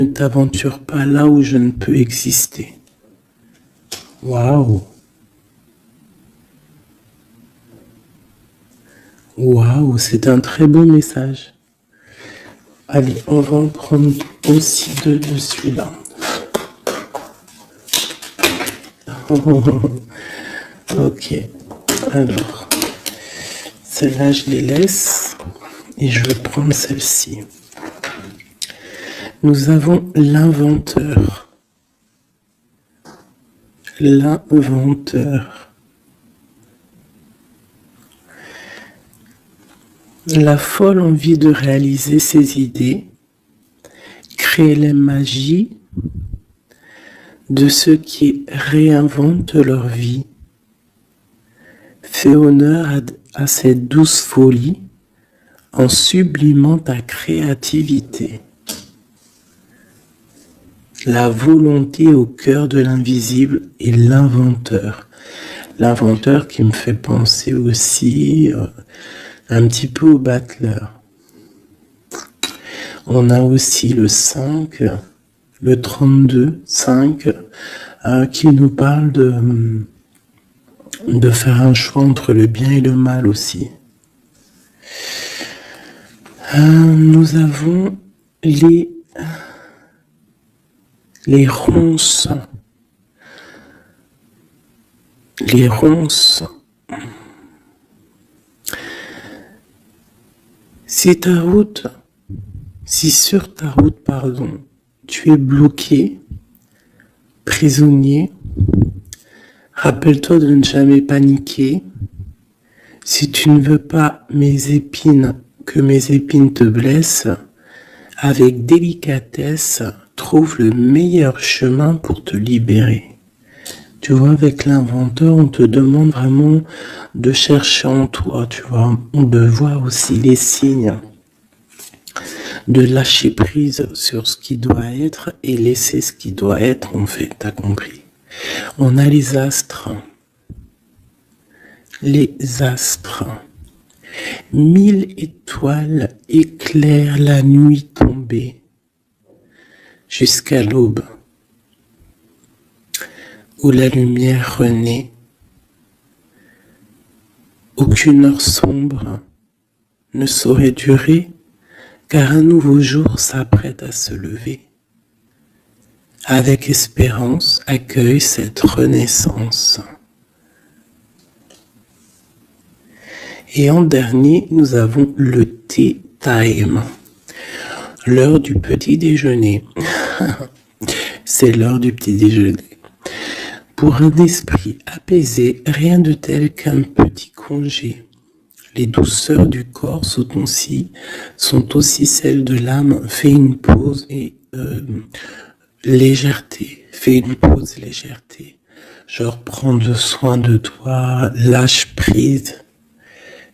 Ne t'aventure pas là où je ne peux exister. Waouh. Waouh, c'est un très beau message. Allez, on va en prendre aussi deux de celui-là. Ok, alors, celle-là, je les laisse et je vais prendre celle-ci. Nous avons l'inventeur. L'inventeur. La folle envie de réaliser ses idées, créer la magie de ceux qui réinventent leur vie, fait honneur à cette douce folie en sublimant ta créativité. La volonté au cœur de l'invisible et l'inventeur. L'inventeur qui me fait penser aussi un petit peu au battleur. On a aussi le 5, le 32, 5, qui nous parle de faire un choix entre le bien et le mal aussi. Nous avons les ronces. Les ronces. Si sur ta route, tu es bloqué, prisonnier, rappelle-toi de ne jamais paniquer. Si tu ne veux pas que mes épines te blessent, avec délicatesse, trouve le meilleur chemin pour te libérer. Tu vois, avec l'inventeur, on te demande vraiment de chercher en toi, tu vois, de voir aussi les signes, de lâcher prise sur ce qui doit être et laisser ce qui doit être, en fait, t'as compris. On a les astres. Les astres. 1000 étoiles éclairent la nuit tombée jusqu'à l'aube, où la lumière renaît. Aucune heure sombre ne saurait durer, car un nouveau jour s'apprête à se lever. Avec espérance, accueille cette renaissance. Et en dernier, nous avons le tea time, l'heure du petit déjeuner. C'est l'heure du petit déjeuner. Pour un esprit apaisé, rien de tel qu'un petit congé. Les douceurs du corps sont aussi celles de l'âme. Fais une pause et légèreté. Fais une pause, légèreté. Genre prendre soin de toi, lâche prise.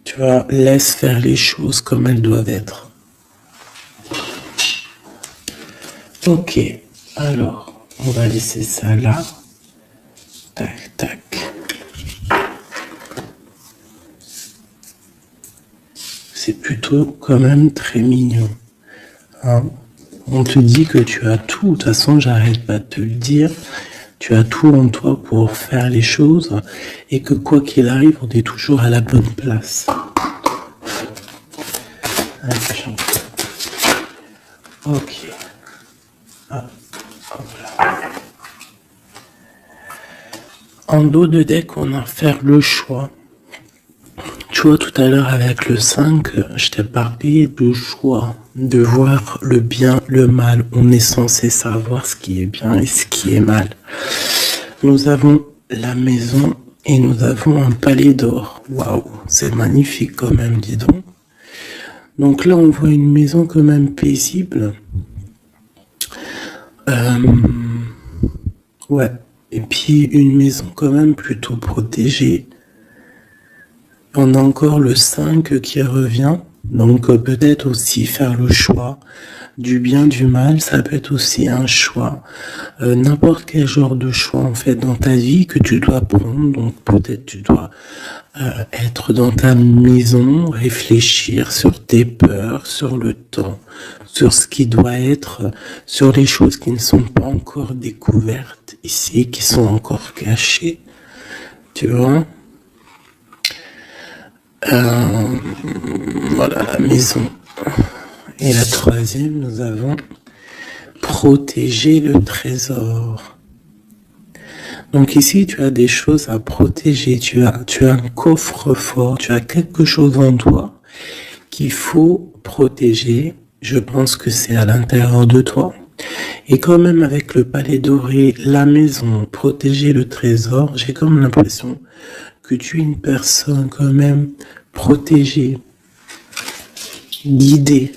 Tu vois, laisse faire les choses comme elles doivent être. Ok, alors, on va laisser ça là. Tac, tac. C'est plutôt quand même très mignon. Hein? On te dit que tu as tout. De toute façon, j'arrête pas de te le dire. Tu as tout en toi pour faire les choses et que quoi qu'il arrive, on est toujours à la bonne place. Ok. Ah, voilà. En dos de deck, on a faire le choix. Tu vois, tout à l'heure avec le 5, je t'ai parlé de choix, de voir le bien, le mal. On est censé savoir ce qui est bien et ce qui est mal. Nous avons la maison et nous avons un palais d'or. Waouh, c'est magnifique quand même, dis donc. Donc là, on voit une maison quand même paisible. Ouais, et puis une maison quand même plutôt protégée. On a encore le 5 qui revient, donc peut-être aussi faire le choix du bien, du mal, ça peut être aussi un choix. N'importe quel genre de choix en fait dans ta vie que tu dois prendre, donc peut-être tu dois être dans ta maison, réfléchir sur tes peurs, sur le temps, sur ce qui doit être, sur les choses qui ne sont pas encore découvertes ici, qui sont encore cachées, tu vois. Voilà la maison. Et la troisième, nous avons protéger le trésor. Donc ici, tu as des choses à protéger, tu as un coffre-fort, tu as quelque chose en toi qu'il faut protéger. Je pense que c'est à l'intérieur de toi. Et quand même avec le palais doré, la maison, protéger le trésor, j'ai comme l'impression que tu es une personne quand même protégée, guidée.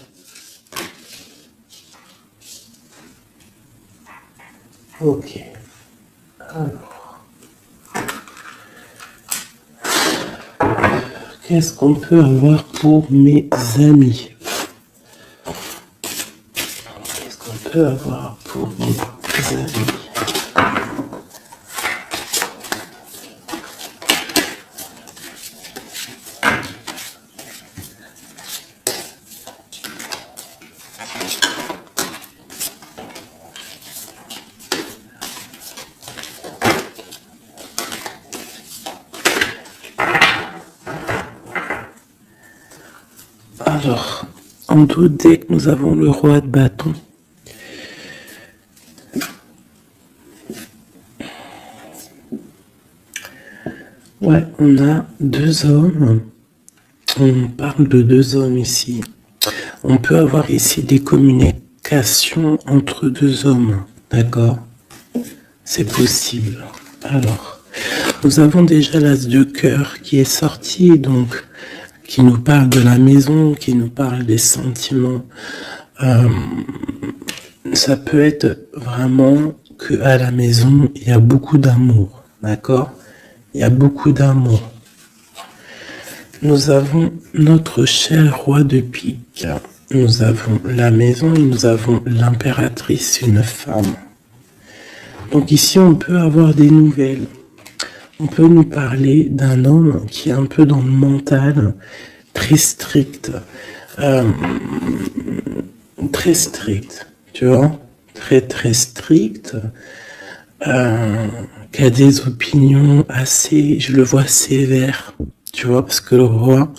Ok. Alors, qu'est-ce qu'on peut avoir pour mes amis? Qu'est-ce qu'on peut avoir pour mes amis? Alors, en tout deck, nous avons le roi de bâton. Ouais, on a deux hommes. On parle de deux hommes ici. On peut avoir ici des communications entre deux hommes. D'accord? C'est possible. Alors, nous avons déjà l'as de cœur qui est sorti, donc qui nous parle de la maison, qui nous parle des sentiments. Ça peut être vraiment que à la maison, il y a beaucoup d'amour, d'accord? Il y a beaucoup d'amour. Nous avons notre cher roi de pique. Nous avons la maison, nous avons l'impératrice, une femme. Donc ici, on peut avoir des nouvelles. On peut nous parler d'un homme qui est un peu dans le mental, très strict, tu vois, très strict, qui a des opinions assez, je le vois sévère, tu vois, parce que le roi,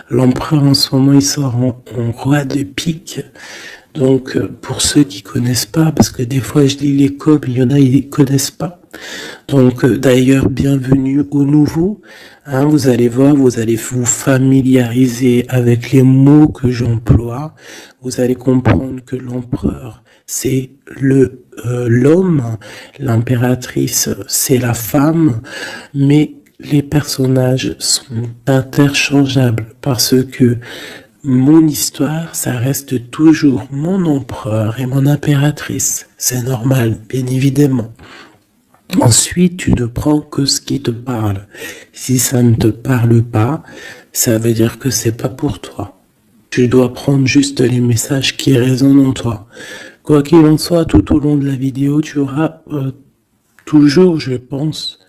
l'empereur en ce moment, il sort en roi de pique. Donc, pour ceux qui connaissent pas, parce que des fois je lis les codes, il y en a, ils connaissent pas. Donc, d'ailleurs, bienvenue aux nouveaux. Hein, vous allez voir, vous allez vous familiariser avec les mots que j'emploie. Vous allez comprendre que l'empereur, c'est l'homme, l'impératrice, c'est la femme, mais les personnages sont interchangeables parce que mon histoire, ça reste toujours mon empereur et mon impératrice. C'est normal, bien évidemment. Ensuite, tu ne prends que ce qui te parle. Si ça ne te parle pas, ça veut dire que c'est pas pour toi. Tu dois prendre juste les messages qui résonnent en toi. Quoi qu'il en soit, tout au long de la vidéo, tu auras toujours, je pense,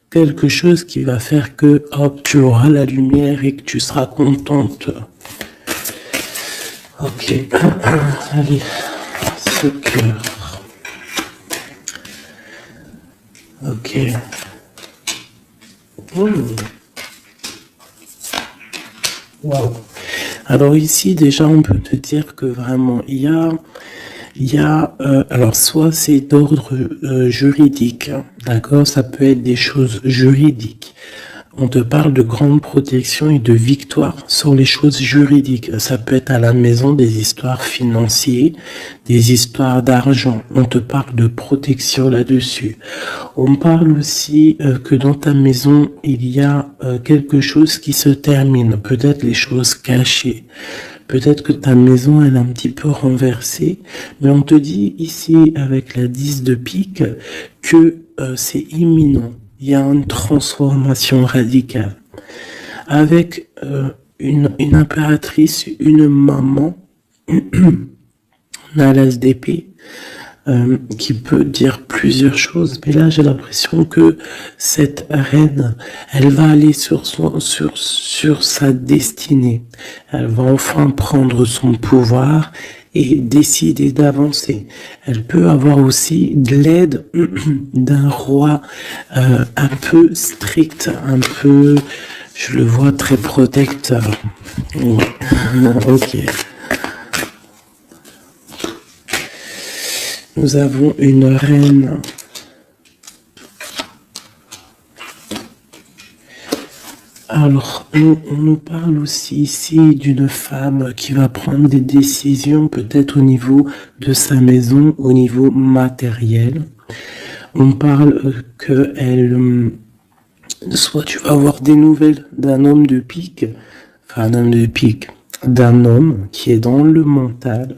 quelque chose qui va faire que, hop, tu auras la lumière et que tu seras contente. Ok, allez, ce cœur. Ok. Wow. Alors ici, déjà, on peut te dire que vraiment, il y a alors soit c'est d'ordre juridique, hein, d'accord, ça peut être des choses juridiques. On te parle de grande protection et de victoire sur les choses juridiques. Ça peut être à la maison des histoires financières, des histoires d'argent. On te parle de protection là-dessus. On parle aussi que dans ta maison, il y a quelque chose qui se termine. Peut-être les choses cachées. Peut-être que ta maison, elle est un petit peu renversée. Mais on te dit ici, avec la 10 de pique, que c'est imminent. Il y a une transformation radicale. Avec une impératrice, une maman, on a l'as d'épée, qui peut dire plusieurs choses. Mais là, j'ai l'impression que cette reine, elle va aller sur sa destinée. Elle va enfin prendre son pouvoir et décider d'avancer. Elle peut avoir aussi de l'aide d'un roi un peu strict, un peu, je le vois très protecteur. Ok. Nous avons une reine. Alors, on nous parle aussi ici d'une femme qui va prendre des décisions peut-être au niveau de sa maison, au niveau matériel. On parle que elle, soit tu vas avoir des nouvelles d'un homme de pique, d'un homme qui est dans le mental,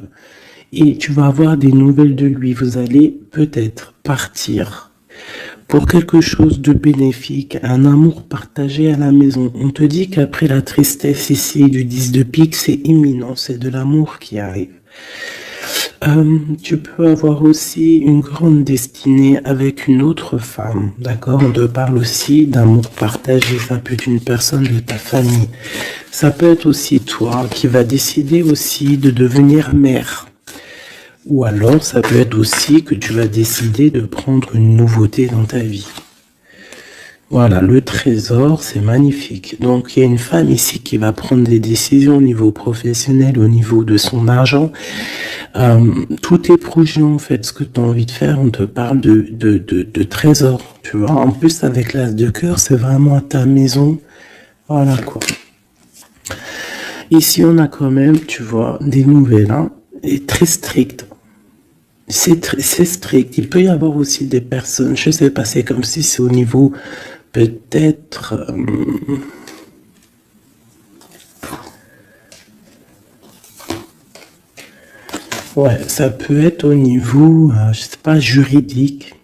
et tu vas avoir des nouvelles de lui. Vous allez peut-être partir pour quelque chose de bénéfique, un amour partagé à la maison. On te dit qu'après la tristesse ici du 10 de pique, c'est imminent, c'est de l'amour qui arrive. Tu peux avoir aussi une grande destinée avec une autre femme, d'accord? On te parle aussi d'amour partagé, ça peut être une personne de ta famille. Ça peut être aussi toi qui va décider aussi de devenir mère. Ou alors, ça peut être aussi que tu vas décider de prendre une nouveauté dans ta vie. Voilà, le trésor, c'est magnifique. Donc, il y a une femme ici qui va prendre des décisions au niveau professionnel, au niveau de son argent. Tous tes projets, en fait, ce que tu as envie de faire, on te parle de trésor. Tu vois, en plus, avec l'as de cœur, c'est vraiment à ta maison. Voilà, quoi. Ici, on a quand même, tu vois, des nouvelles, hein, et très strictes. C'est strict. Il peut y avoir aussi des personnes, je sais pas, c'est comme si c'est au niveau peut-être ouais, ça peut être au niveau, je sais pas, juridique,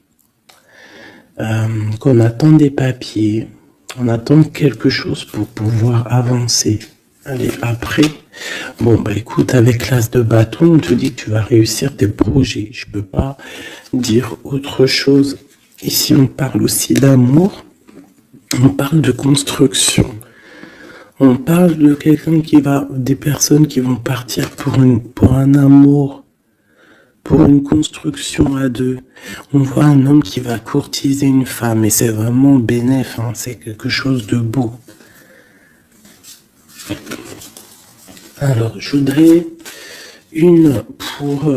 qu'on attend des papiers, on attend quelque chose pour pouvoir avancer. Allez, après, bon, bah écoute, avec l'as de bâton, on te dit que tu vas réussir tes projets. Je peux pas dire autre chose. Ici, on parle aussi d'amour. On parle de construction. On parle de quelqu'un des personnes qui vont partir pour un amour, pour une construction à deux. On voit un homme qui va courtiser une femme et c'est vraiment bénéf, hein, c'est quelque chose de beau. Alors, je voudrais une pour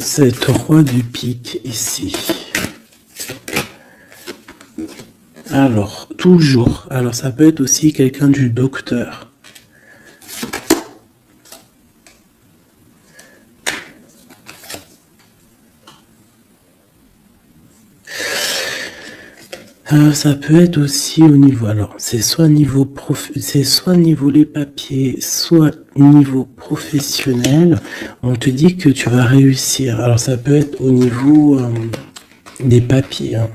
cette roi du pique ici. Alors, toujours. Alors, ça peut être aussi quelqu'un du docteur. Ça peut être aussi au niveau, alors c'est soit niveau les papiers, soit niveau professionnel. On te dit que tu vas réussir. Alors ça peut être au niveau des papiers. Hein.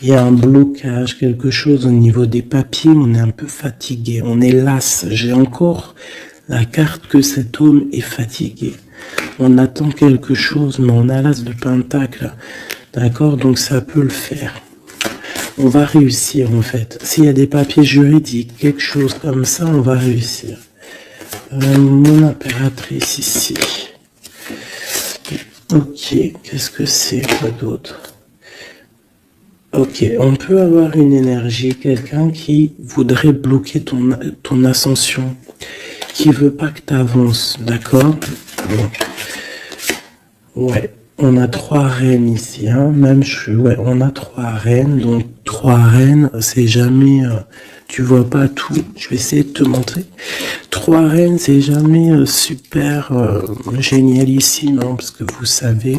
Il y a un blocage, quelque chose au niveau des papiers. On est un peu fatigué, on est las. J'ai encore la carte que cet homme est fatigué. On attend quelque chose, mais on a l'as de pentacle. D'accord, donc ça peut le faire. On va réussir en fait. S'il y a des papiers juridiques, quelque chose comme ça, on va réussir. Mon impératrice ici. Ok, qu'est-ce que c'est quoi d'autre? Ok, on peut avoir une énergie, quelqu'un qui voudrait bloquer ton ascension, qui veut pas que tu avances, d'accord? Ouais. On a 3 reines ici, hein. Ouais, on a 3 reines, donc 3 reines, c'est jamais, tu vois pas tout. Je vais essayer de te montrer. 3 reines, c'est jamais super génialissime, hein, parce que vous savez,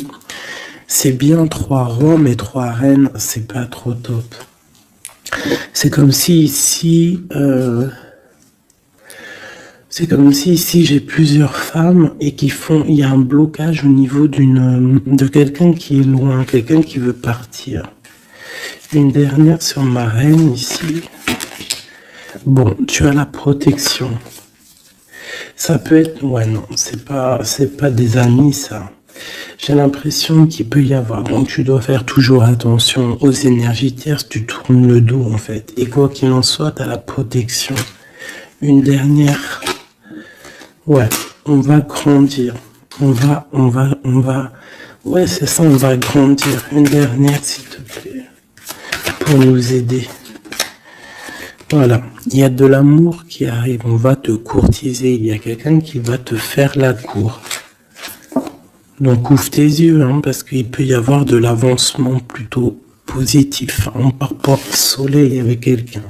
c'est bien 3 rois, mais 3 reines, c'est pas trop top. C'est comme si ici, j'ai plusieurs femmes et il y a un blocage au niveau de quelqu'un qui est loin, quelqu'un qui veut partir. Une dernière sur ma reine ici. Bon, tu as la protection. Ça peut être, ouais non, c'est pas des amis ça. J'ai l'impression qu'il peut y avoir, donc tu dois faire toujours attention aux énergies tierces, tu tournes le dos en fait. Et quoi qu'il en soit, tu as la protection. Une dernière, ouais, on va grandir. Ouais, c'est ça, on va grandir. Une dernière, s'il te plaît, pour nous aider. Voilà, il y a de l'amour qui arrive, on va te courtiser, il y a quelqu'un qui va te faire la cour. Donc ouvre tes yeux, hein, parce qu'il peut y avoir de l'avancement plutôt positif, hein, par rapport au soleil avec quelqu'un.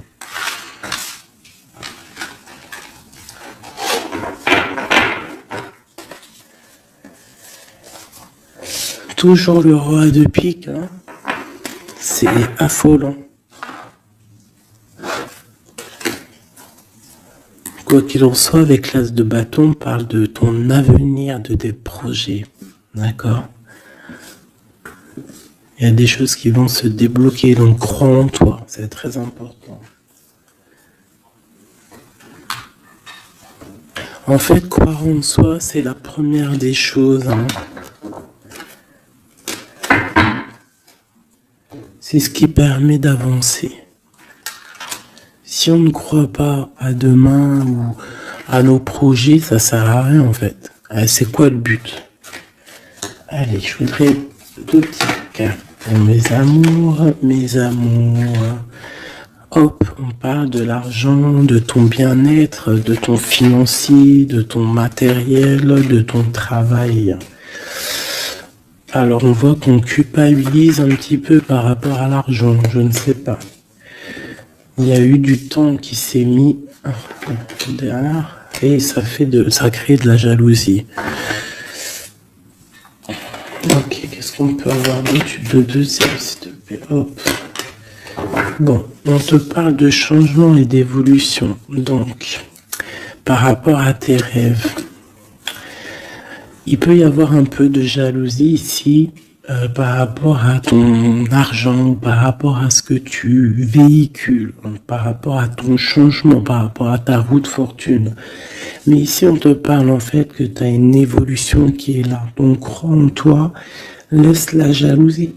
Toujours le roi de pique, hein. C'est affolant. Quoi qu'il en soit, avec l'as de bâton, on parle de ton avenir, de tes projets. D'accord? Il y a des choses qui vont se débloquer, donc crois en toi, c'est très important. En fait, croire en soi, c'est la première des choses. Hein. C'est ce qui permet d'avancer. Si on ne croit pas à demain ou à nos projets, ça sert à rien en fait. C'est quoi le but? Allez, je voudrais 2 petites cartes. Mes amours. Hop, on parle de l'argent, de ton bien-être, de ton financier, de ton matériel, de ton travail. Alors on voit qu'on culpabilise un petit peu par rapport à l'argent, je ne sais pas. Il y a eu du temps qui s'est mis derrière et ça crée de la jalousie. Ok, qu'est-ce qu'on peut avoir d'autre de deuxième, s'il te plaît? Hop. Bon, on te parle de changement et d'évolution. Donc, par rapport à tes rêves, il peut y avoir un peu de jalousie ici par rapport à ton argent, par rapport à ce que tu véhicules, par rapport à ton changement, par rapport à ta roue de fortune. Mais ici, on te parle en fait que tu as une évolution qui est là. Donc, crois en toi, laisse la jalousie,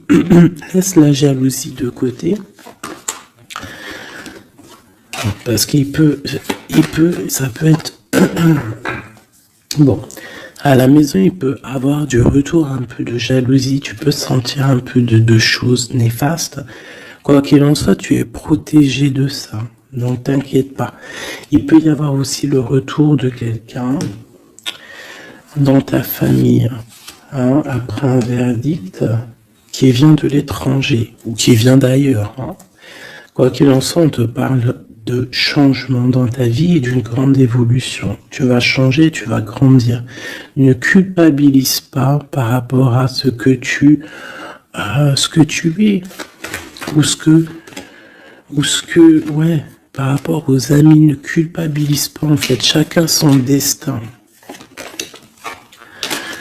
de côté. Parce ça peut être... Bon, à la maison, il peut avoir du retour, un peu de jalousie, tu peux sentir un peu de choses néfastes. Quoi qu'il en soit, tu es protégé de ça. Donc, t'inquiète pas. Il peut y avoir aussi le retour de quelqu'un dans ta famille, hein, après un verdict qui vient de l'étranger ou qui vient d'ailleurs. Hein. Quoi qu'il en soit, on te parle de changement dans ta vie et d'une grande évolution. Tu vas changer, tu vas grandir. Ne culpabilise pas par rapport à ce que tu es par rapport aux amis. Ne culpabilise pas en fait. Chacun son destin.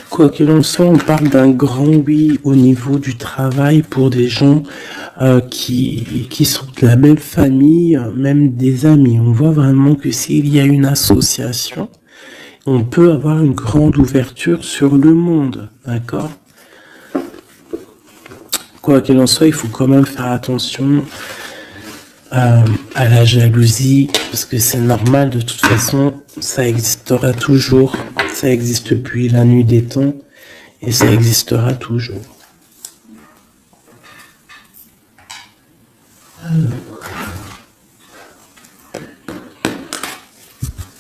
Quoi qu'il en soit, on parle d'un grand oui au niveau du travail pour des gens qui sont de la même famille, même des amis. On voit vraiment que s'il y a une association, on peut avoir une grande ouverture sur le monde, d'accord? Quoi qu'il en soit, il faut quand même faire attention à la jalousie, parce que c'est normal, de toute façon, ça existera toujours, ça existe depuis la nuit des temps, et ça existera toujours.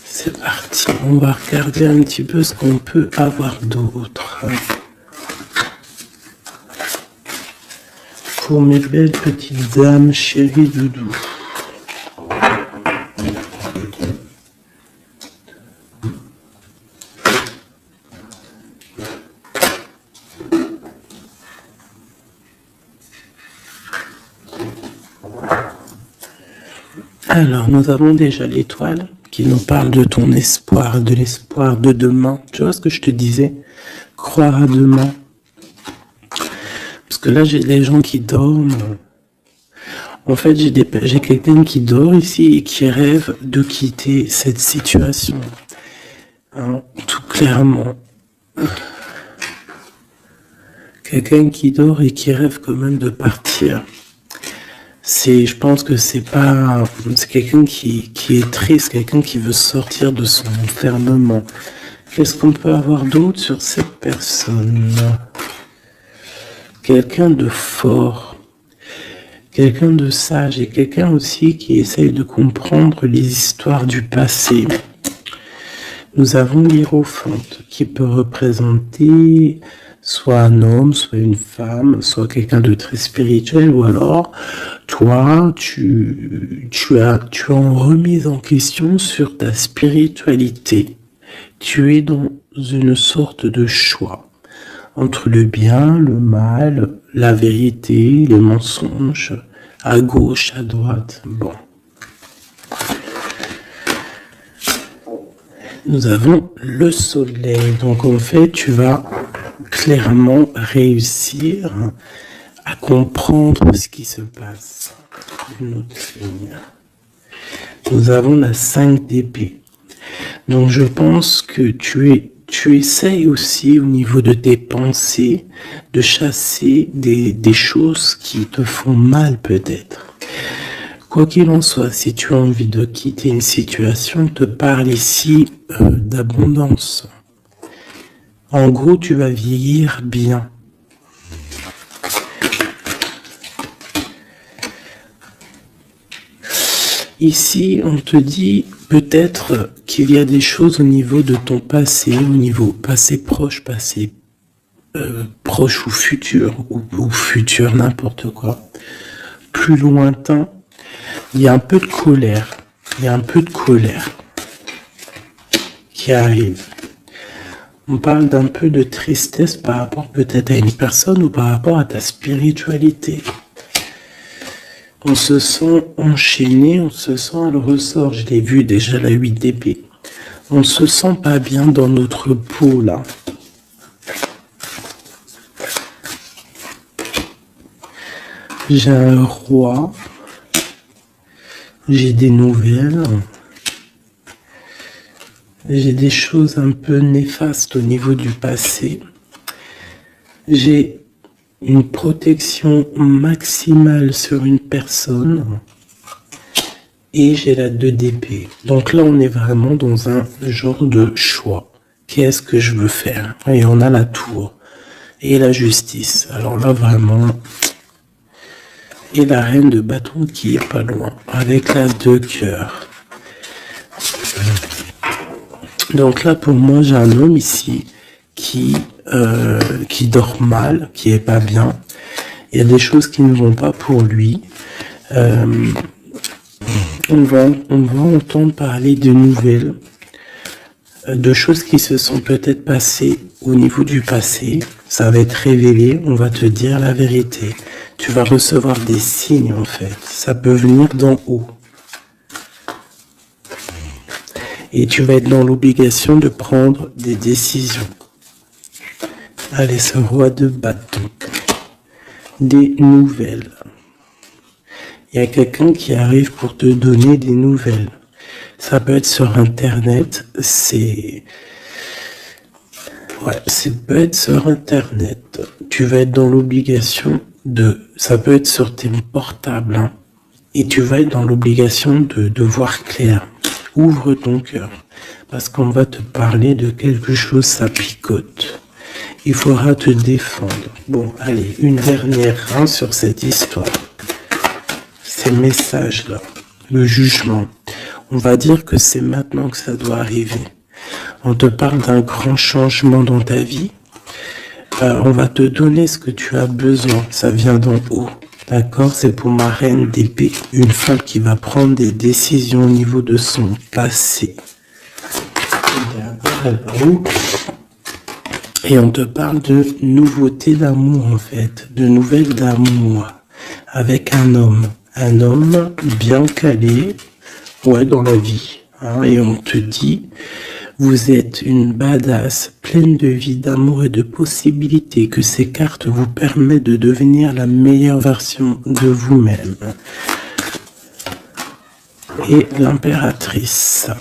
C'est parti, on va regarder un petit peu ce qu'on peut avoir d'autre. Pour mes belles petites dames, chéries doudou. Alors, nous avons déjà l'étoile qui nous parle de ton espoir, de l'espoir de demain. Tu vois ce que je te disais? Croire à demain. Parce que là, j'ai des gens qui dorment. En fait, j'ai quelqu'un qui dort ici et qui rêve de quitter cette situation. Hein, tout clairement. quelqu'un qui dort et qui rêve quand même de partir. Je pense que c'est quelqu'un qui est triste, quelqu'un qui veut sortir de son enfermement. Qu'est-ce qu'on peut avoir d'autre sur cette personne? Quelqu'un de fort, quelqu'un de sage et quelqu'un aussi qui essaye de comprendre les histoires du passé. Nous avons l'Hiérophante qui peut représenter soit un homme, soit une femme, soit quelqu'un de très spirituel, ou alors toi, tu es en remise en question sur ta spiritualité. Tu es dans une sorte de choix entre le bien, le mal, la vérité, les mensonges, à gauche, à droite. Bon. Nous avons le soleil. Donc en fait, tu vas clairement réussir à comprendre ce qui se passe. Une autre ligne. Nous avons la 5 d'épée. Donc je pense que tu essayes aussi au niveau de tes pensées de chasser des choses qui te font mal peut-être. Quoi qu'il en soit, si tu as envie de quitter une situation, te parle ici d'abondance. En gros, tu vas vieillir bien. Ici, on te dit peut-être qu'il y a des choses au niveau de ton passé, au niveau passé proche, passé proche ou futur futur, n'importe quoi, plus lointain. Il y a un peu de colère, qui arrive. On parle d'un peu de tristesse par rapport peut-être à une personne ou par rapport à ta spiritualité. On se sent enchaîné, on se sent à le ressort. Je l'ai vu déjà, la 8 d'épée. On se sent pas bien dans notre peau là. J'ai un roi. J'ai des nouvelles. J'ai des choses un peu néfastes au niveau du passé. J'ai une protection maximale sur une personne. Et j'ai la 2 d'épée. Donc là, on est vraiment dans un genre de choix. Qu'est-ce que je veux faire? Et on a la tour. Et la justice. Alors là, vraiment... Et la reine de bâton qui est pas loin, avec la 2 cœurs. Donc là, pour moi, j'ai un homme ici qui dort mal, qui est pas bien. Il y a des choses qui ne vont pas pour lui. On va entendre parler de nouvelles, de choses qui se sont peut-être passées au niveau du passé. Ça va être révélé, on va te dire la vérité. Tu vas recevoir des signes en fait. Ça peut venir d'en haut. Et tu vas être dans l'obligation de prendre des décisions. Allez, ce roi de bâton. Des nouvelles. Il y a quelqu'un qui arrive pour te donner des nouvelles. Ça peut être sur Internet. Ça peut être sur Internet. Tu vas être dans l'obligation ça peut être sur tes portables, hein, et tu vas être dans l'obligation de voir clair. Ouvre ton cœur, parce qu'on va te parler de quelque chose, ça picote. Il faudra te défendre. Bon, allez, une dernière sur cette histoire. Ces messages-là, le jugement. On va dire que c'est maintenant que ça doit arriver. On te parle d'un grand changement dans ta vie. On va te donner ce que tu as besoin. Ça vient d'en haut. D'accord? C'est pour ma reine d'épée. Une femme qui va prendre des décisions au niveau de son passé. Et on te parle de nouveautés d'amour, en fait. De nouvelles d'amour. Avec un homme. Un homme bien calé. Ouais, dans la vie. Hein, et on te dit... Vous êtes une badass, pleine de vie, d'amour et de possibilités, que ces cartes vous permettent de devenir la meilleure version de vous-même. Et l'impératrice.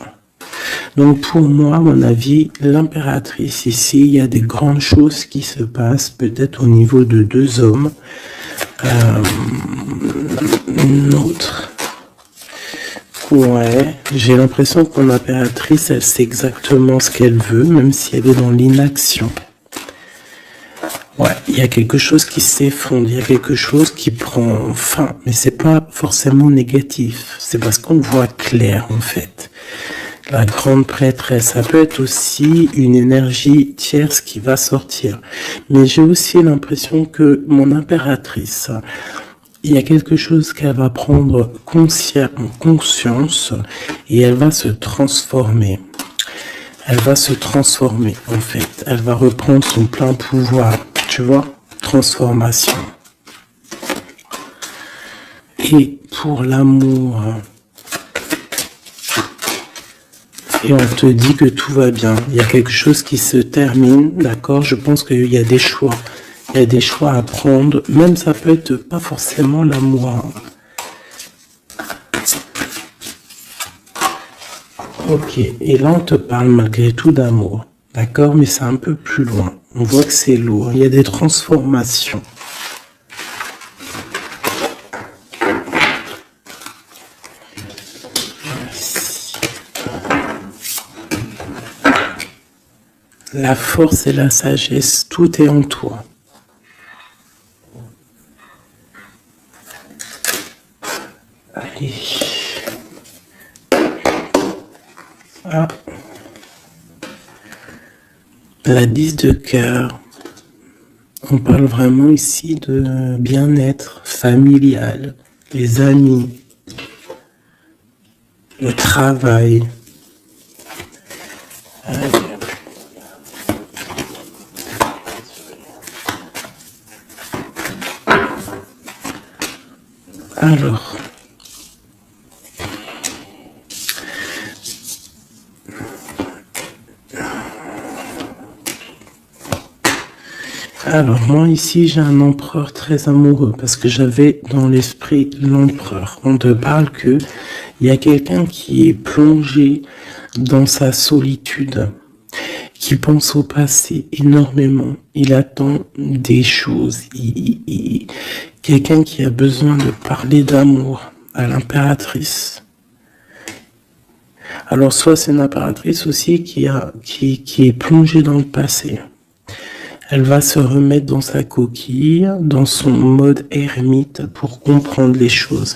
Donc pour moi, à mon avis, l'impératrice ici, il y a des grandes choses qui se passent, peut-être au niveau de deux hommes. Une autre. Ouais, j'ai l'impression que mon impératrice, elle sait exactement ce qu'elle veut, même si elle est dans l'inaction. Ouais, il y a quelque chose qui s'effondre, il y a quelque chose qui prend fin, mais c'est pas forcément négatif, c'est parce qu'on voit clair en fait. La grande prêtresse, ça peut être aussi une énergie tierce qui va sortir. Mais j'ai aussi l'impression que mon impératrice, il y a quelque chose qu'elle va prendre conscience et elle va se transformer. Elle va se transformer en fait. Elle va reprendre son plein pouvoir. Tu vois, transformation. Et pour l'amour, et on te dit que tout va bien. Il y a quelque chose qui se termine, d'accord? Je pense qu'il y a des choix. Il y a des choix à prendre. Même ça peut être pas forcément l'amour. Ok, et là on te parle malgré tout d'amour. D'accord? Mais c'est un peu plus loin. On voit que c'est lourd. Il y a des transformations. La force et la sagesse, tout est en toi. Allez. Ah. La 10 de cœur. On parle vraiment ici de bien-être familial, les amis, le travail. Alors moi ici j'ai un empereur très amoureux parce que j'avais dans l'esprit l'empereur. On te parle que il y a quelqu'un qui est plongé dans sa solitude, qui pense au passé énormément. Il attend des choses. Quelqu'un qui a besoin de parler d'amour à l'impératrice. Alors soit c'est une impératrice aussi qui est plongée dans le passé. Elle va se remettre dans sa coquille, dans son mode ermite pour comprendre les choses.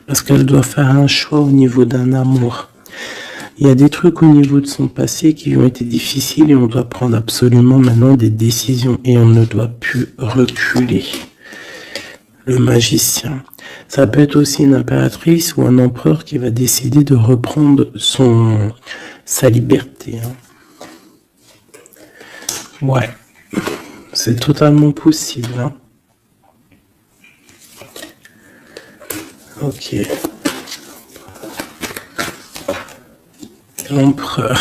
Parce qu'elle doit faire un choix au niveau d'un amour. Il y a des trucs au niveau de son passé qui ont été difficiles et on doit prendre absolument maintenant des décisions et on ne doit plus reculer. Le magicien. Ça peut être aussi une impératrice ou un empereur qui va décider de reprendre sa liberté. Ouais. C'est totalement possible. Hein. Ok. L'empereur.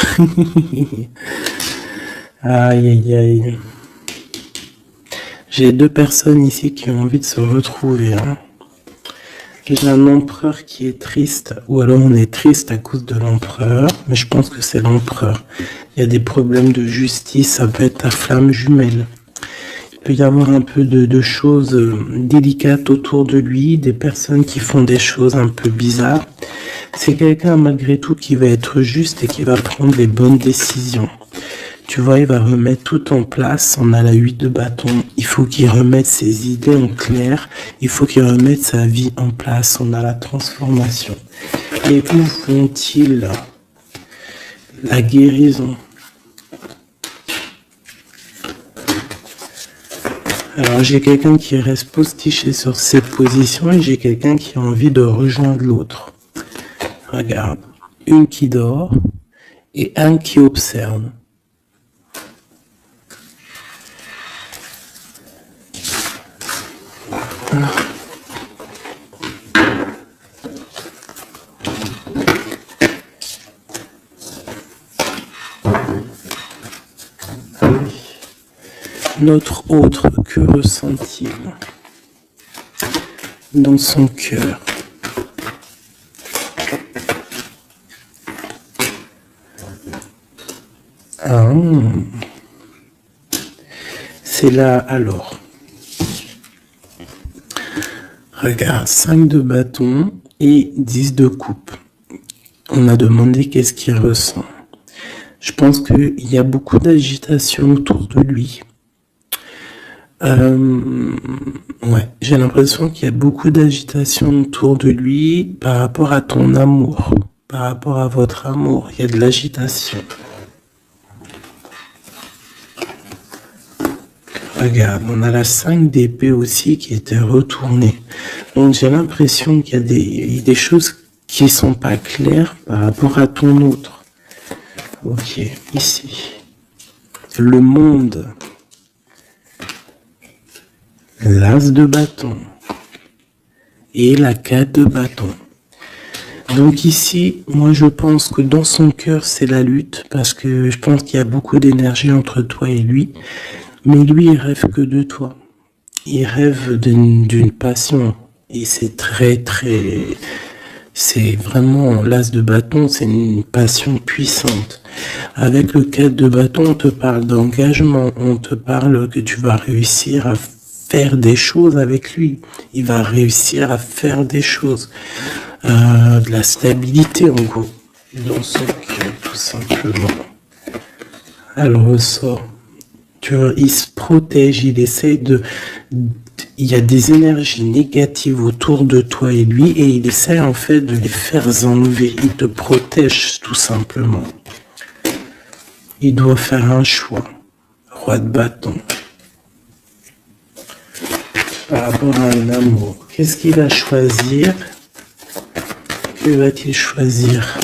Aïe, aïe, aïe. J'ai deux personnes ici qui ont envie de se retrouver. Hein. J'ai un empereur qui est triste, ou alors on est triste à cause de l'empereur, mais je pense que c'est l'empereur. Il y a des problèmes de justice, ça peut être ta flamme jumelle. Il peut y avoir un peu de choses délicates autour de lui, des personnes qui font des choses un peu bizarres. C'est quelqu'un malgré tout qui va être juste et qui va prendre les bonnes décisions. Tu vois, il va remettre tout en place. On a la 8 de bâton. Il faut qu'il remette ses idées en clair. Il faut qu'il remette sa vie en place. On a la transformation. Et où vont-ils? La guérison. Alors j'ai quelqu'un qui reste postiché sur cette position et j'ai quelqu'un qui a envie de rejoindre l'autre. Regarde, une qui dort et un qui observe. Notre autre, que ressent-il dans son cœur? Ah, c'est là, alors. Regarde, 5 de bâton et 10 de coupe. On a demandé qu'est-ce qu'il ressent. Je pense qu'il y a beaucoup d'agitation autour de lui. Ouais, j'ai l'impression qu'il y a beaucoup d'agitation autour de lui par rapport à ton amour, par rapport à votre amour. Il y a de l'agitation. Regarde, on a la 5 d'épée aussi qui était retournée. Donc j'ai l'impression qu'il y a des choses qui sont pas claires par rapport à ton autre. Ok, ici. Le monde. L'as de bâton. Et la 4 de bâton. Donc ici, moi je pense que dans son cœur c'est la lutte, parce que je pense qu'il y a beaucoup d'énergie entre toi et lui. Mais lui, il rêve que de toi. Il rêve d'une passion. Et c'est c'est vraiment l'as de bâton, c'est une passion puissante. Avec le 4 de bâton, on te parle d'engagement, on te parle que tu vas réussir à faire des choses avec lui. Il va réussir à faire des choses. De la stabilité, en gros, dans son cœur, tout simplement. Elle ressort. Tu vois, il se protège, il essaie il y a des énergies négatives autour de toi et lui, et il essaie en fait de les faire enlever. Il te protège tout simplement. Il doit faire un choix. Roi de bâton. Par rapport à un amour. Qu'est-ce qu'il va choisir? Que va-t-il choisir?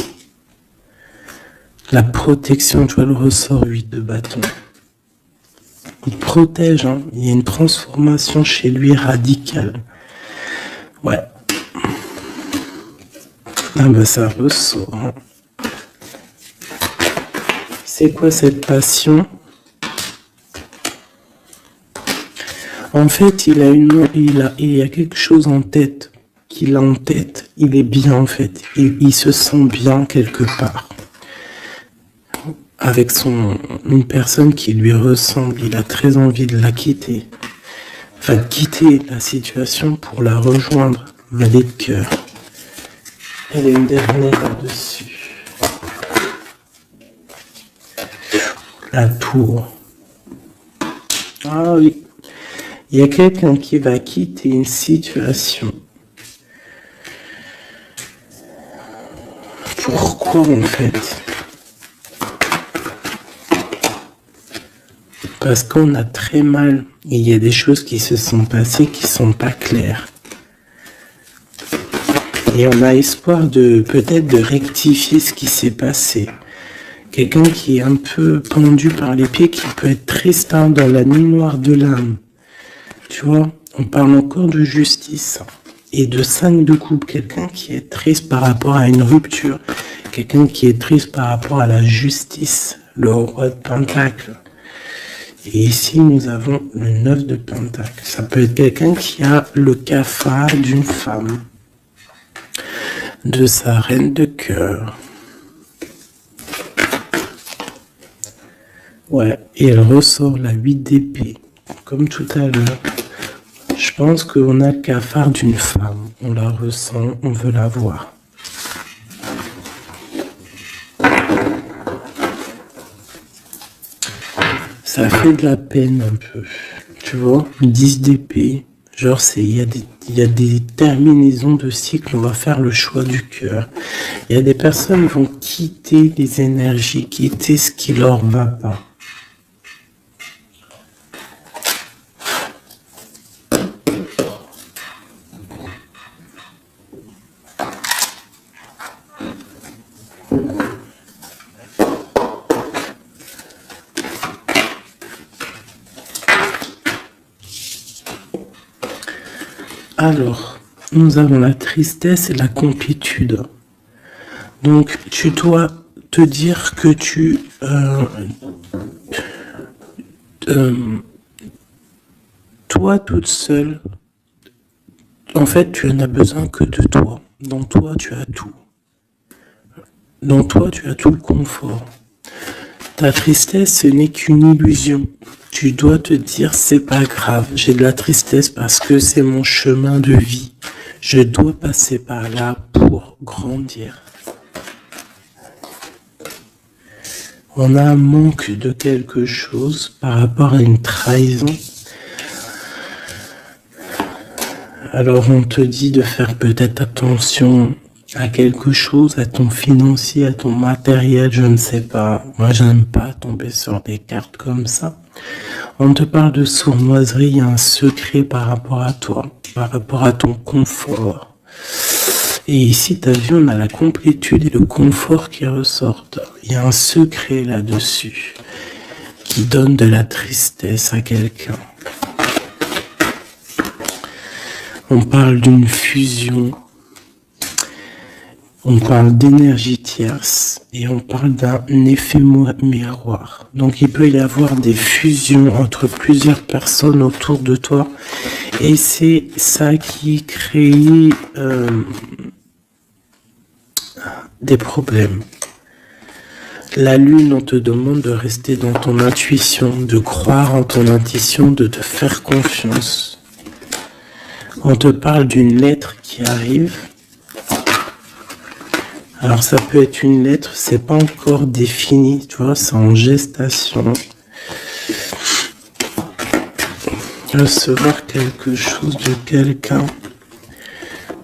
La protection, tu vois le ressort 8 de bâton. Il protège, hein. Il y a une transformation chez lui radicale. Ouais. Ah ben ça ressort. Hein. C'est quoi cette passion? En fait, il y a quelque chose en tête, qu'il a en tête. Il est bien en fait. Il se sent bien quelque part. Avec une personne qui lui ressemble, il a très envie de la quitter. Enfin, quitter la situation pour la rejoindre. Valet de cœur. Elle est une dernière là-dessus. La tour. Ah oui. Il y a quelqu'un qui va quitter une situation. Pourquoi en fait? Parce qu'on a très mal. Et il y a des choses qui se sont passées qui sont pas claires. Et on a espoir peut-être de rectifier ce qui s'est passé. Quelqu'un qui est un peu pendu par les pieds, qui peut être triste hein, dans la nuit noire de l'âme. Tu vois, on parle encore de justice. Et de 5 de coupe, quelqu'un qui est triste par rapport à une rupture. Quelqu'un qui est triste par rapport à la justice. Le roi de Pentacle. Et ici, nous avons le 9 de Pentacle. Ça peut être quelqu'un qui a le cafard d'une femme. De sa reine de cœur. Ouais, et elle ressort la 8 d'épée. Comme tout à l'heure. Je pense qu'on a le cafard d'une femme. On la ressent, on veut la voir. Ça fait de la peine un peu. Tu vois, 10 d'épée. Genre, il y a des terminaisons de cycle. On va faire le choix du cœur. Il y a des personnes qui vont quitter les énergies, quitter ce qui leur va pas. Alors, nous avons la tristesse et la complétude. Donc, tu dois te dire que toi toute seule, en fait, tu n'as besoin que de toi. Dans toi, tu as tout. Dans toi, tu as tout le confort. Ta tristesse, ce n'est qu'une illusion. Tu dois te dire, c'est pas grave, j'ai de la tristesse parce que c'est mon chemin de vie. Je dois passer par là pour grandir. On a un manque de quelque chose par rapport à une trahison. Alors on te dit de faire peut-être attention à quelque chose, à ton financier, à ton matériel, je ne sais pas. Moi, je n'aime pas tomber sur des cartes comme ça. On te parle de sournoiserie, il y a un secret par rapport à toi, par rapport à ton confort. Et ici, t'as vu, on a la complétude et le confort qui ressortent. Il y a un secret là-dessus qui donne de la tristesse à quelqu'un. On parle d'une fusion. On parle d'énergie tierce et on parle d'un effet miroir. Donc il peut y avoir des fusions entre plusieurs personnes autour de toi et c'est ça qui crée des problèmes. La lune, on te demande de rester dans ton intuition, de croire en ton intuition, de te faire confiance. On te parle d'une lettre qui arrive. Alors ça peut être une lettre, c'est pas encore défini, tu vois, c'est en gestation. Recevoir quelque chose de quelqu'un.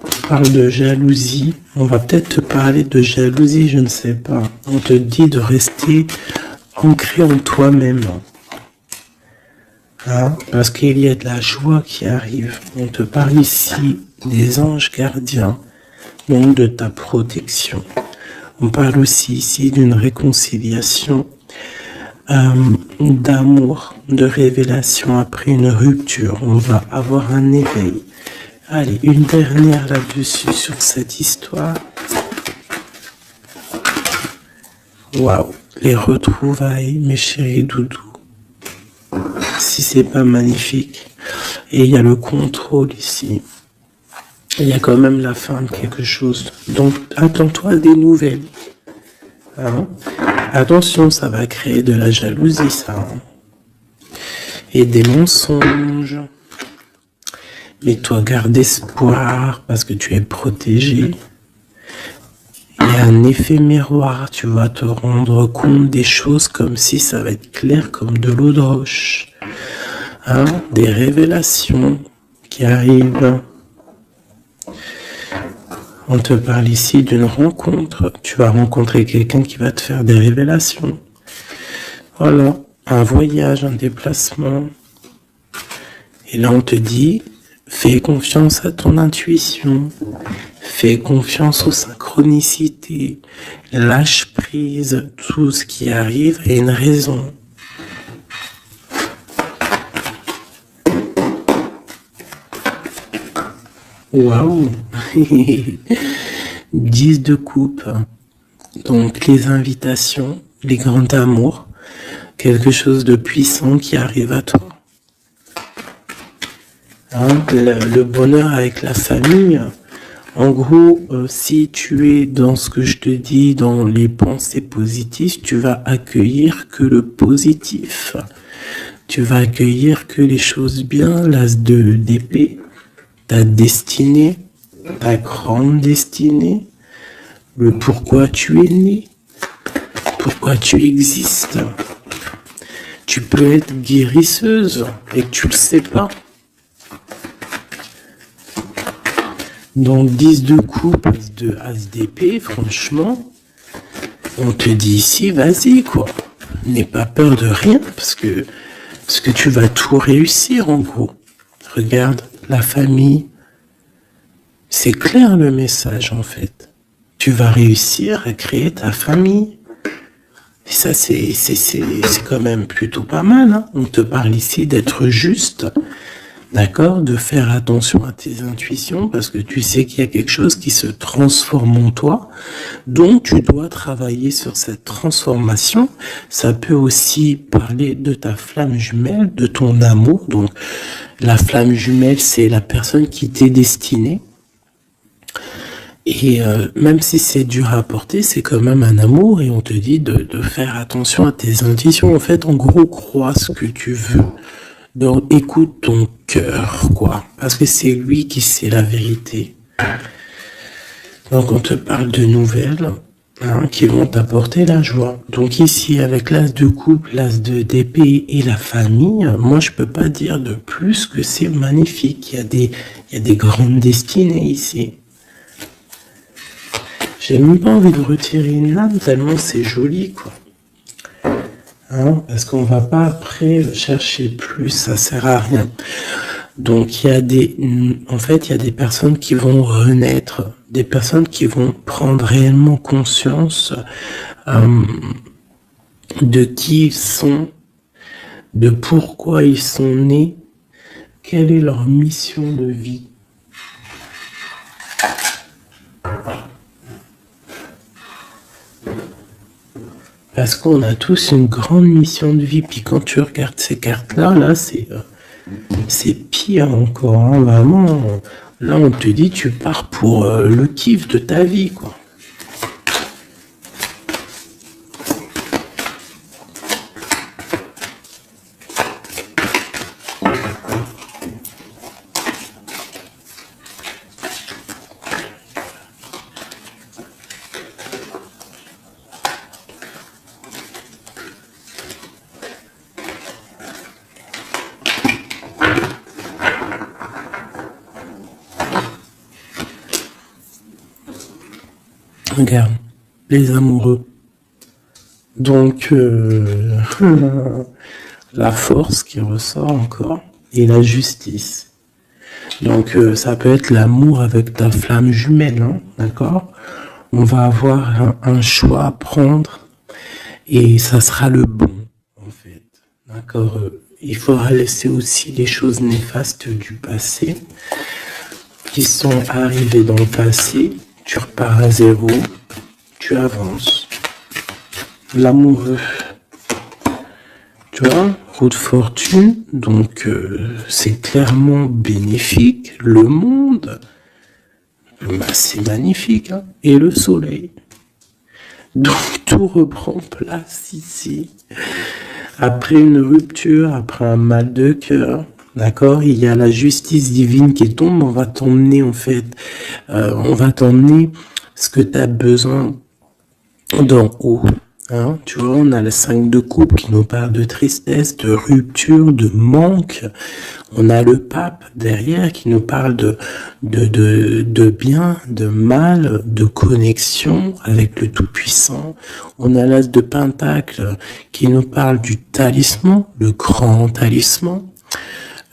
On parle de jalousie. On va peut-être te parler de jalousie, je ne sais pas. On te dit de rester ancré en toi-même. Hein, parce qu'il y a de la joie qui arrive. On te parle ici des anges gardiens. Donc de ta protection. On parle aussi ici d'une réconciliation, d'amour, de révélation après une rupture. On va avoir un éveil. Allez, une dernière là-dessus sur cette histoire. Waouh, les retrouvailles, mes chéris doudous. Si c'est pas magnifique. Et il y a le contrôle ici. Il y a quand même la fin de quelque chose. Donc, attends-toi à des nouvelles. Hein? Attention, ça va créer de la jalousie, ça. Hein? Et des mensonges. Mais toi, garde espoir parce que tu es protégé. Il y a un effet miroir. Tu vas te rendre compte des choses comme si ça va être clair comme de l'eau de roche. Hein? Des révélations qui arrivent. On te parle ici d'une rencontre. Tu vas rencontrer quelqu'un qui va te faire des révélations. Voilà, un voyage, un déplacement. Et là, on te dit, fais confiance à ton intuition. Fais confiance aux synchronicités. Lâche prise. Tout ce qui arrive a une raison. Waouh. 10 de coupe. Donc les invitations, les grands amours, quelque chose de puissant qui arrive à toi. Hein, le bonheur avec la famille. En gros, si tu es dans ce que je te dis, dans les pensées positives, tu vas accueillir que le positif. Tu vas accueillir que les choses bien, l'as d'épée. Ta destinée, ta grande destinée, le pourquoi tu es né, pourquoi tu existes. Tu peux être guérisseuse et que tu le sais pas. Donc 10 de coupe, de as d'épée, franchement, on te dit ici, vas-y quoi. N'aie pas peur de rien parce que tu vas tout réussir en gros. Regarde. La famille, c'est clair le message en fait. Tu vas réussir à créer ta famille. Et ça, c'est quand même plutôt pas mal. Hein. On te parle ici d'être juste, d'accord, de faire attention à tes intuitions parce que tu sais qu'il y a quelque chose qui se transforme en toi. Donc, tu dois travailler sur cette transformation. Ça peut aussi parler de ta flamme jumelle, de ton amour. Donc, la flamme jumelle, c'est la personne qui t'est destinée. Et même si c'est dur à porter, c'est quand même un amour et on te dit de faire attention à tes intuitions. En fait, en gros, crois ce que tu veux. Donc, écoute ton cœur, quoi. Parce que c'est lui qui sait la vérité. Donc, on te parle de nouvelles qui vont t'apporter la joie. Donc ici, avec l'as de coupe, l'as d'épée et la famille, moi, je peux pas dire de plus que c'est magnifique. Il y a des grandes destinées ici. J'ai même pas envie de retirer une lame tellement c'est joli, quoi. Parce qu'on va pas après chercher plus, ça sert à rien. Donc en fait, il y a des personnes qui vont renaître, des personnes qui vont prendre réellement conscience de qui ils sont, de pourquoi ils sont nés, quelle est leur mission de vie. Parce qu'on a tous une grande mission de vie. Puis quand tu regardes ces cartes-là, là, c'est pire encore. Vraiment, là, on te dit, tu pars pour le kiff de ta vie, quoi. Regarde, les amoureux. Donc, la force qui ressort encore et la justice. Donc, ça peut être l'amour avec ta flamme jumelle, d'accord? On va avoir un choix à prendre et ça sera le bon, en fait. D'accord? Il faudra laisser aussi les choses néfastes du passé qui sont arrivées dans le passé. Tu repars à zéro, tu avances. L'amoureux, tu vois, roue de fortune, donc c'est clairement bénéfique. Le monde, c'est magnifique. Et le soleil. Donc tout reprend place ici. Après une rupture, après un mal de cœur, d'accord, il y a la justice divine qui tombe, on va t'emmener en fait, on va t'emmener ce que tu as besoin d'en haut. Tu vois, on a le 5 de coupe qui nous parle de tristesse, de rupture, de manque. On a le pape derrière qui nous parle de bien, de mal, de connexion avec le Tout-Puissant. On a l'as de Pentacle qui nous parle du talisman, le grand talisman.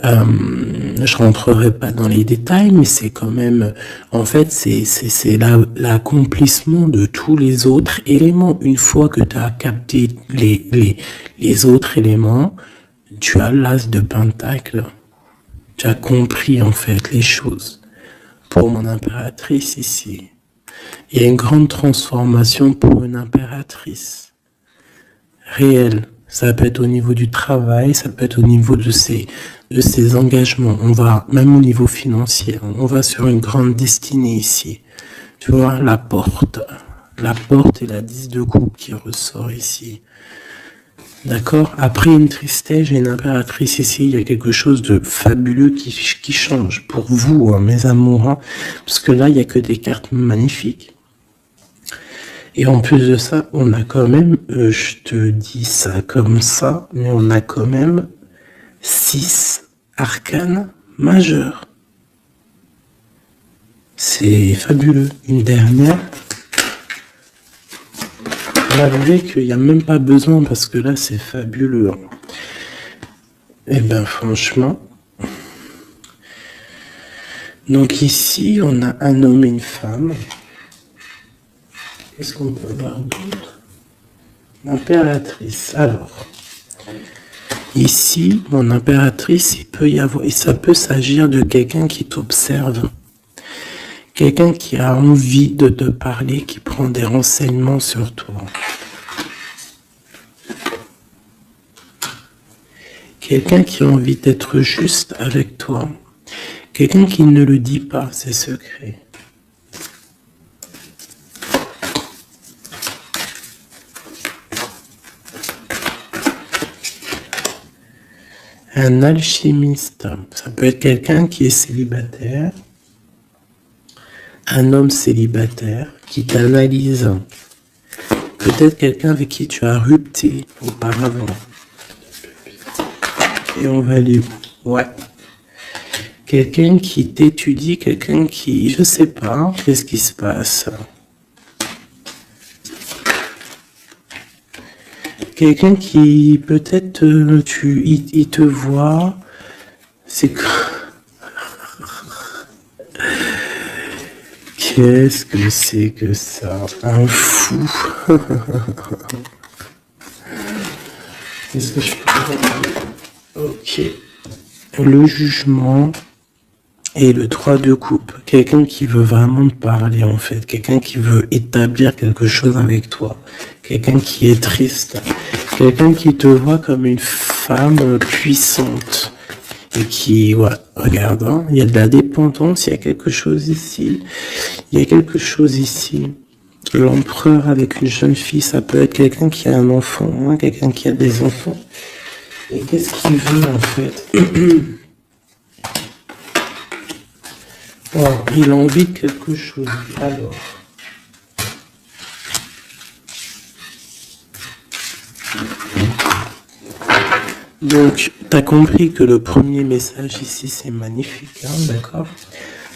Je rentrerai pas dans les détails, mais c'est quand même, en fait, c'est l'accomplissement de tous les autres éléments. Une fois que tu as capté les autres éléments, tu as l'as de Pentacle. Tu as compris, en fait, les choses. Pour mon impératrice ici, il y a une grande transformation pour une impératrice. Réelle. Ça peut être au niveau du travail, ça peut être au niveau de ses engagements. On va, même au niveau financier, on va sur une grande destinée ici. Tu vois, la porte et la 10 de coupe qui ressort ici. D'accord? Après une tristesse, j'ai une impératrice ici, il y a quelque chose de fabuleux qui change pour vous, mes amours, parce que là, il n'y a que des cartes magnifiques. Et en plus de ça, on a quand même, je te dis ça comme ça, mais on a quand même 6 arcanes majeurs. C'est fabuleux. Une dernière. Malgré qu'il n'y a même pas besoin parce que là, c'est fabuleux. Eh ben, franchement. Donc ici, on a un homme et une femme. Qu'est-ce qu'on peut voir d'autre? L'impératrice. Alors, ici, mon impératrice, ça peut s'agir de quelqu'un qui t'observe. Quelqu'un qui a envie de te parler, qui prend des renseignements sur toi. Quelqu'un qui a envie d'être juste avec toi. Quelqu'un qui ne le dit pas, ses secrets. Un alchimiste, ça peut être quelqu'un qui est célibataire, un homme célibataire qui t'analyse. Peut-être quelqu'un avec qui tu as rupté auparavant. Et on va aller... Ouais. Quelqu'un qui t'étudie, quelqu'un qui... Je sais pas, qu'est-ce qui se passe? Quelqu'un qui, peut-être, il te voit... C'est... Qu'est-ce que c'est que ça? Un fou. Qu'est-ce que je peux dire? Ok. Le jugement et le 3 de coupe. Quelqu'un qui veut vraiment te parler, en fait. Quelqu'un qui veut établir quelque chose avec toi. Quelqu'un qui est triste. Quelqu'un qui te voit comme une femme puissante. Et qui, ouais, regarde, hein, il y a de la dépendance, il y a quelque chose ici. Il y a quelque chose ici. L'empereur avec une jeune fille, ça peut être quelqu'un qui a un enfant, hein, quelqu'un qui a des enfants. Et qu'est-ce qu'il veut, en fait? Oh, il a envie de quelque chose. Alors. Donc, tu as compris que le premier message ici, c'est magnifique, hein, d'accord?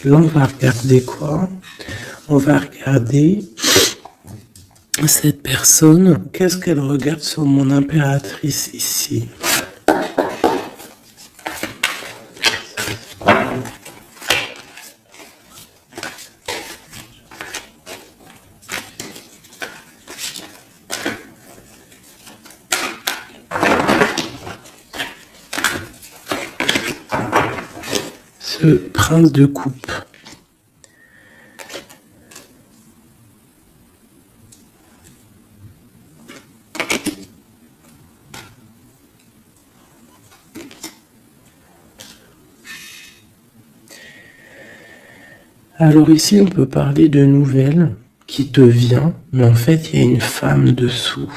Là, on va regarder quoi? On va regarder cette personne. Qu'est-ce qu'elle regarde sur mon impératrice ici? Ce prince de coupe. Alors ici, on peut parler de nouvelles qui te vient, mais en fait, il y a une femme dessous.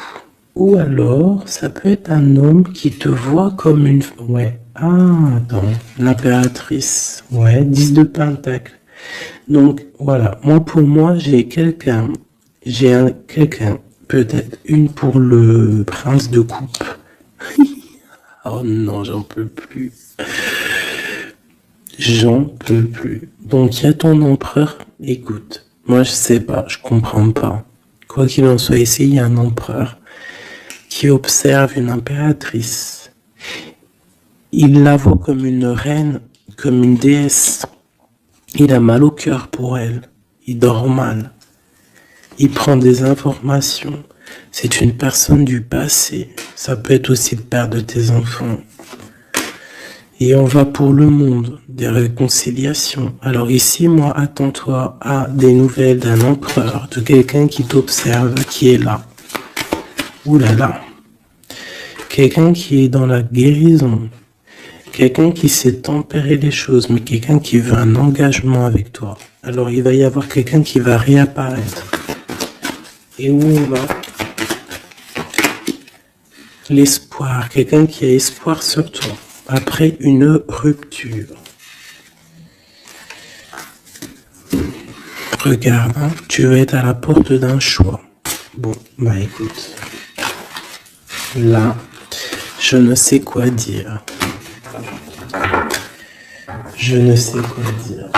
Ou alors, ça peut être un homme qui te voit comme une... Ouais. Ah, attends. L'impératrice. Ouais, 10 de pentacle. Donc, voilà. Moi, pour moi, j'ai quelqu'un. Quelqu'un. Peut-être une pour le prince de coupe. Oh non, j'en peux plus. J'en peux plus. Donc, il y a ton empereur. Écoute, moi, je sais pas, je comprends pas. Quoi qu'il en soit, ici, il y a un empereur qui observe une impératrice. Il la voit comme une reine, comme une déesse. Il a mal au cœur pour elle. Il dort mal. Il prend des informations. C'est une personne du passé. Ça peut être aussi le père de tes enfants. Et on va pour le monde, des réconciliations. Alors ici, moi, attends-toi à des nouvelles d'un empereur, de quelqu'un qui t'observe, qui est là. Ouh là là. Quelqu'un qui est dans la guérison. Quelqu'un qui sait tempérer les choses, mais quelqu'un qui veut un engagement avec toi. Alors il va y avoir quelqu'un qui va réapparaître. Et où on va? L'espoir. Quelqu'un qui a espoir sur toi. Après une rupture. Regarde, hein, tu vas être à la porte d'un choix. Bon, bah écoute. Là, je ne sais quoi dire. Je ne sais quoi dire.